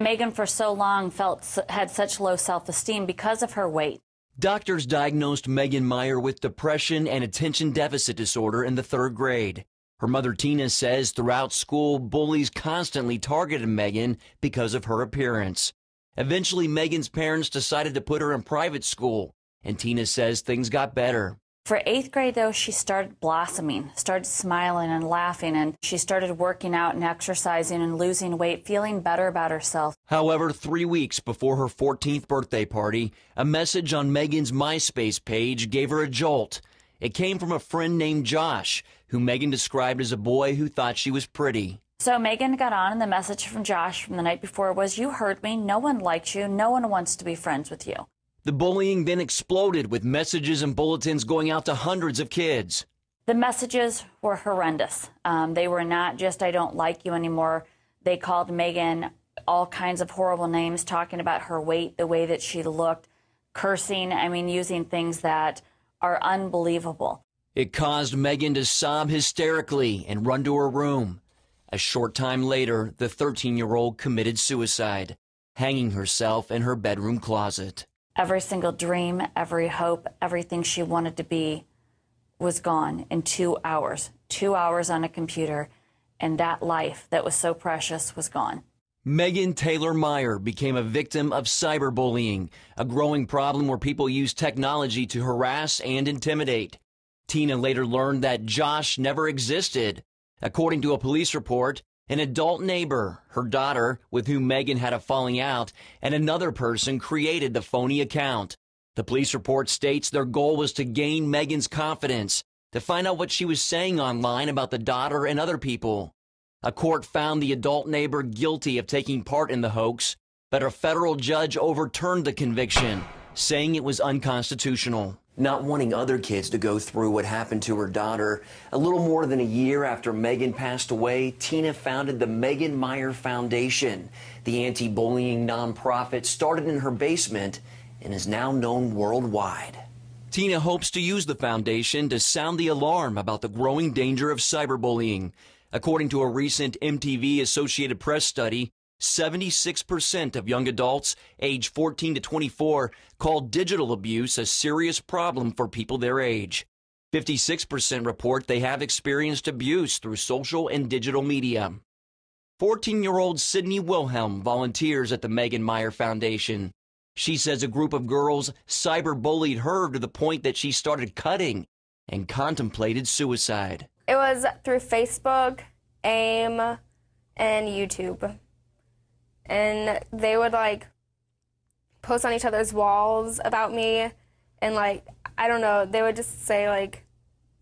Megan for so long had such low self-esteem because of her weight. Doctors diagnosed Megan Meyer with depression and attention deficit disorder in the 3rd grade. Her mother Tina says throughout school, bullies constantly targeted Megan because of her appearance. Eventually, Megan's parents decided to put her in private school, and Tina says things got better. For 8th grade, though, she started blossoming, started smiling and laughing, and she started working out and exercising and losing weight, feeling better about herself. However, 3 weeks before her 14th birthday party, a message on Megan's MySpace page gave her a jolt. It came from a friend named Josh, who Megan described as a boy who thought she was pretty. So Megan got on, and the message from Josh from the night before was, "You hurt me, no one likes you, no one wants to be friends with you." The bullying then exploded, with messages and bulletins going out to hundreds of kids. The messages were horrendous. They were not just, "I don't like you" anymore. They called Megan all kinds of horrible names, talking about her weight, the way that she looked, cursing, using things that are unbelievable. It caused Megan to sob hysterically and run to her room. A short time later, the 13-year-old committed suicide, hanging herself in her bedroom closet. Every single dream, every hope, everything she wanted to be was gone in 2 hours. 2 hours on a computer, and that life that was so precious was gone. Megan Taylor Meyer became a victim of cyberbullying, a growing problem where people use technology to harass and intimidate. Tina later learned that Josh never existed. According to a police report, an adult neighbor, her daughter, with whom Megan had a falling out, and another person created the phony account. The police report states their goal was to gain Megan's confidence, to find out what she was saying online about the daughter and other people. A court found the adult neighbor guilty of taking part in the hoax, but a federal judge overturned the conviction, saying it was unconstitutional. Not wanting other kids to go through what happened to her daughter, a little more than a year after Megan passed away, Tina founded the Megan Meyer Foundation. The anti-bullying nonprofit started in her basement and is now known worldwide. Tina hopes to use the foundation to sound the alarm about the growing danger of cyberbullying. According to a recent MTV Associated Press study, 76% of young adults aged 14 to 24 call digital abuse a serious problem for people their age. 56% report they have experienced abuse through social and digital media. 14-year-old Sydney Wilhelm volunteers at the Megan Meyer Foundation. She says a group of girls cyberbullied her to the point that she started cutting and contemplated suicide. It was through Facebook, AIM, and YouTube. And they would post on each other's walls about me, and I don't know, they would just say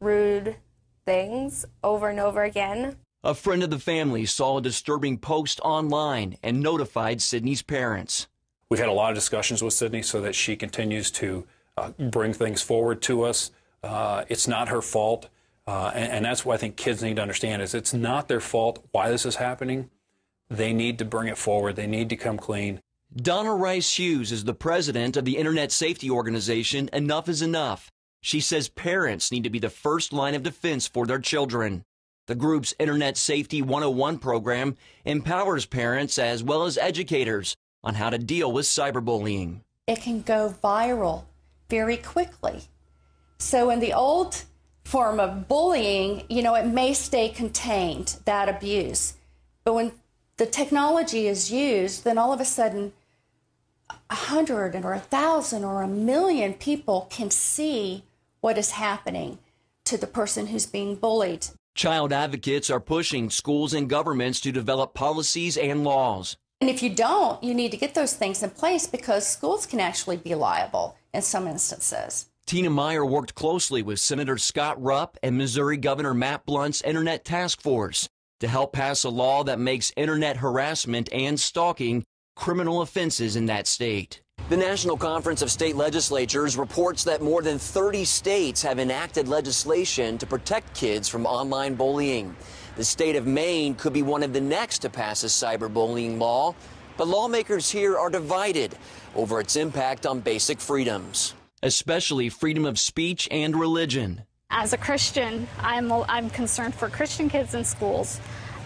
rude things over and over again. A friend of the family saw a disturbing post online and notified Sydney's parents. We've had a lot of discussions with Sydney so that she continues to bring things forward to us. It's not her fault, and that's what I think kids need to understand is it's not their fault why this is happening. They need to bring it forward. They need to come clean. Donna Rice Hughes is the president of the internet safety organization Enough is Enough. She says parents need to be the first line of defense for their children. The group's Internet Safety 101 program empowers parents as well as educators on how to deal with cyberbullying. It can go viral very quickly. So in the old form of bullying, it may stay contained, that abuse. But when the technology is used, then all of a sudden 100 or 1,000 or 1,000,000 people can see what is happening to the person who's being bullied. Child advocates are pushing schools and governments to develop policies and laws. And if you don't, you need to get those things in place because schools can actually be liable in some instances. Tina Meyer worked closely with Senator Scott Rupp and Missouri Governor Matt Blunt's Internet Task Force to help pass a law that makes internet harassment and stalking criminal offenses in that state. The National Conference of State Legislatures reports that more than 30 states have enacted legislation to protect kids from online bullying. The state of Maine could be one of the next to pass a cyberbullying law, but lawmakers here are divided over its impact on basic freedoms, especially freedom of speech and religion. As a Christian, I'm concerned for Christian kids in schools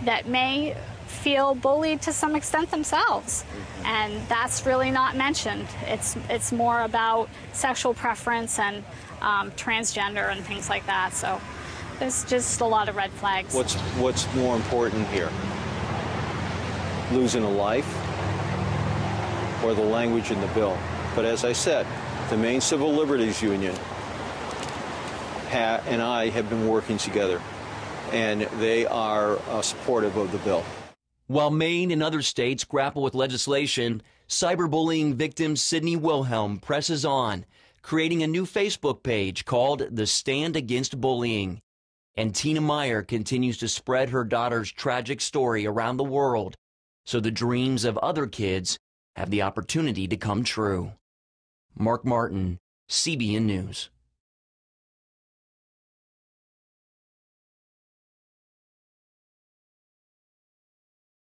that may feel bullied to some extent themselves, and that's really not mentioned. It's more about sexual preference and transgender and things like that. So there's just a lot of red flags. What's more important here? Losing a life or the language in the bill? But as I said, the Maine Civil Liberties Union and I have been working together, and they are supportive of the bill. While Maine and other states grapple with legislation, cyberbullying victim Sydney Wilhelm presses on, creating a new Facebook page called The Stand Against Bullying. And Tina Meyer continues to spread her daughter's tragic story around the world so the dreams of other kids have the opportunity to come true. Mark Martin, CBN News.